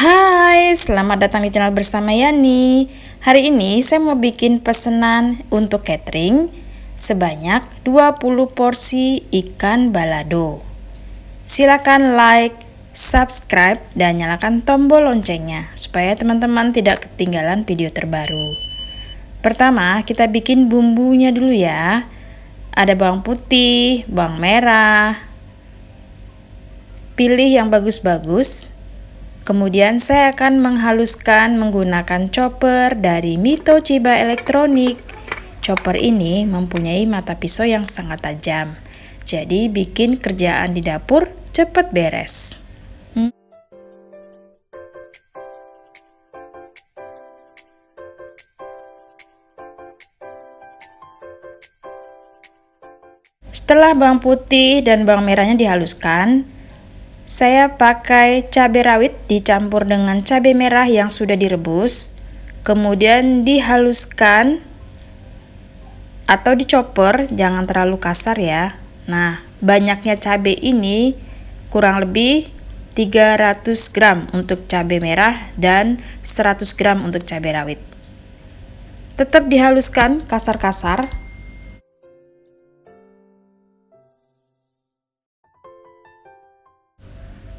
Hai, selamat datang di channel bersama Yani. Hari ini saya mau bikin pesanan untuk catering sebanyak 20 porsi ikan balado. Silakan like, subscribe, dan nyalakan tombol loncengnya supaya teman-teman tidak ketinggalan video terbaru. Pertama, kita bikin bumbunya dulu ya. Ada bawang putih, bawang merah. Pilih yang bagus-bagus. Kemudian saya akan menghaluskan menggunakan chopper dari Mito Chiba Elektronik. Chopper ini mempunyai mata pisau yang sangat tajam, jadi bikin kerjaan di dapur cepat beres. Setelah bawang putih dan bawang merahnya dihaluskan, saya pakai cabai rawit dicampur dengan cabai merah yang sudah direbus, kemudian dihaluskan atau dicopper, jangan terlalu kasar ya. Nah, banyaknya cabai ini kurang lebih 300 gram untuk cabai merah dan 100 gram untuk cabai rawit. Tetap dihaluskan kasar-kasar.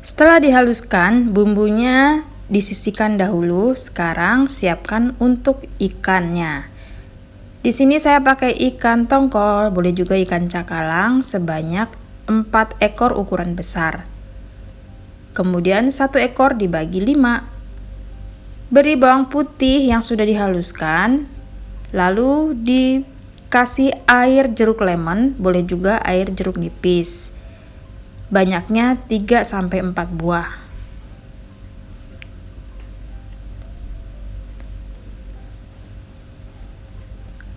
Setelah dihaluskan, bumbunya disisihkan dahulu. Sekarang siapkan untuk ikannya. Di sini saya pakai ikan tongkol, boleh juga ikan cakalang sebanyak 4 ekor ukuran besar. Kemudian 1 ekor dibagi 5. Beri bawang putih yang sudah dihaluskan, lalu dikasih air jeruk lemon, boleh juga air jeruk nipis. Banyaknya 3-4 buah.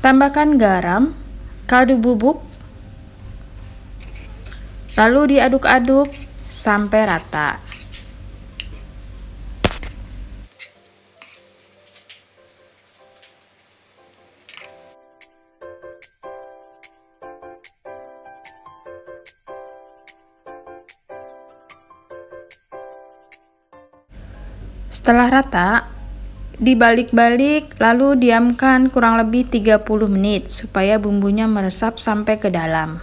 Tambahkan garam, kaldu bubuk, lalu diaduk-aduk sampai rata. Setelah rata, dibalik-balik lalu diamkan kurang lebih 30 menit supaya bumbunya meresap sampai ke dalam.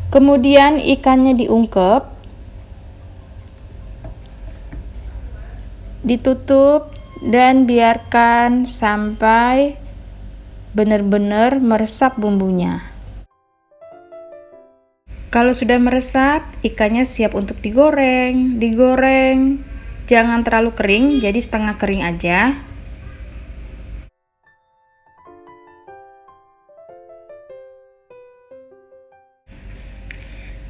Kemudian ikannya diungkep, ditutup dan biarkan sampai benar-benar meresap bumbunya. Kalau sudah meresap, ikannya siap untuk digoreng. Digoreng jangan terlalu kering, jadi setengah kering aja.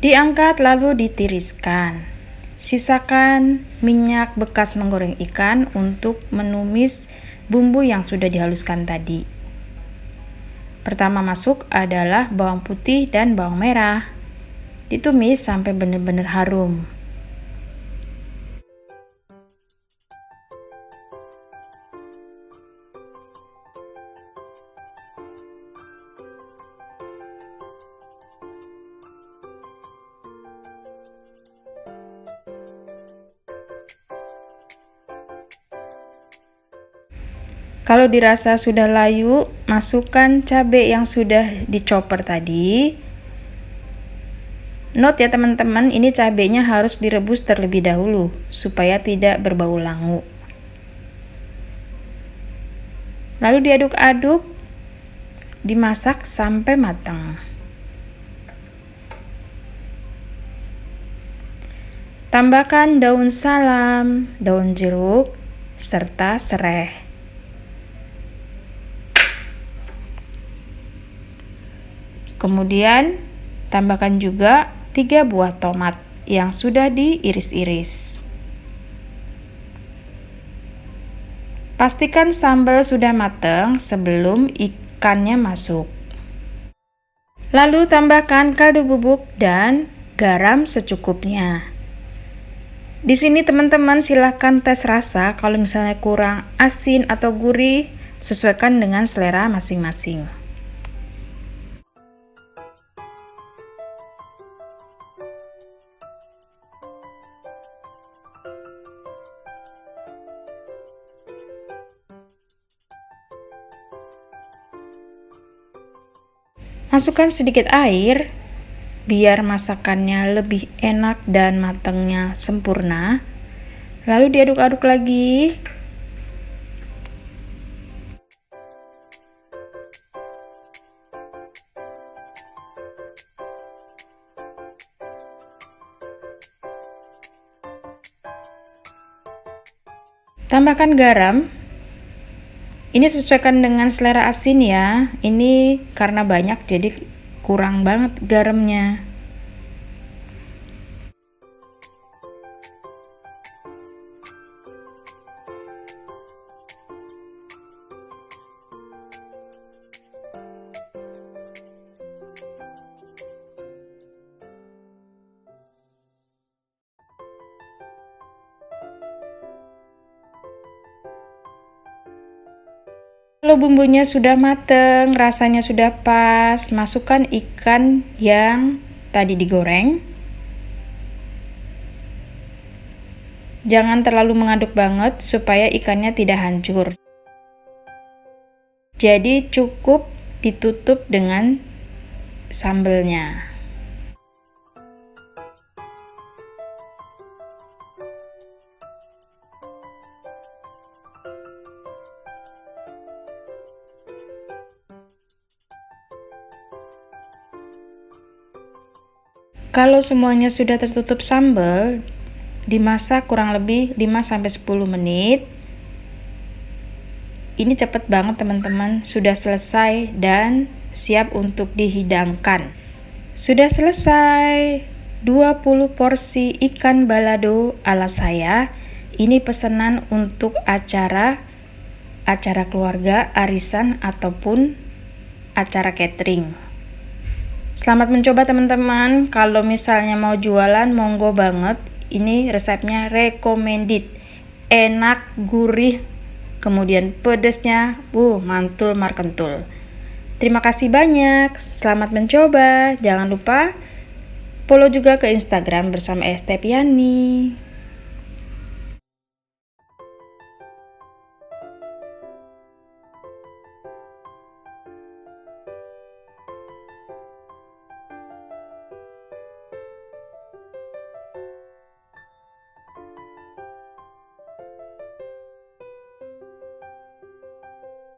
Diangkat lalu ditiriskan. Sisakan minyak bekas menggoreng ikan untuk menumis bumbu yang sudah dihaluskan tadi. Pertama masuk adalah bawang putih dan bawang merah. Ditumis sampai benar-benar harum. Kalau dirasa sudah layu, masukkan cabai yang sudah dicopper tadi. Note ya teman-teman, ini cabenya harus direbus terlebih dahulu supaya tidak berbau langu. Lalu diaduk-aduk, dimasak sampai matang. Tambahkan daun salam, daun jeruk, serta serai. Kemudian tambahkan juga 3 buah tomat yang sudah diiris-iris. Pastikan sambal sudah matang sebelum ikannya masuk. Lalu tambahkan kaldu bubuk dan garam secukupnya. Di sini teman-teman silahkan tes rasa, kalau misalnya kurang asin atau gurih, sesuaikan dengan selera masing-masing. Masukkan sedikit air biar masakannya lebih enak dan matangnya sempurna. Lalu diaduk-aduk lagi. Tambahkan garam. Ini sesuaikan dengan selera asin ya. Ini karena banyak jadi kurang banget garamnya. Kalau bumbunya sudah mateng, rasanya sudah pas, masukkan ikan yang tadi digoreng. Jangan terlalu mengaduk banget supaya ikannya tidak hancur. Jadi cukup ditutup dengan sambelnya. Kalau semuanya sudah tertutup sambal, dimasak kurang lebih 5-10 menit. Ini cepat banget teman-teman, sudah selesai dan siap untuk dihidangkan. Sudah selesai, 20 porsi ikan balado ala saya. Ini pesanan untuk acara keluarga, arisan, ataupun acara catering. Selamat mencoba teman-teman. Kalau misalnya mau jualan, monggo banget. Ini resepnya recommended. Enak, gurih, kemudian pedesnya, mantul markentul. Terima kasih banyak. Selamat mencoba. Jangan lupa follow juga ke Instagram bersama Estepiani.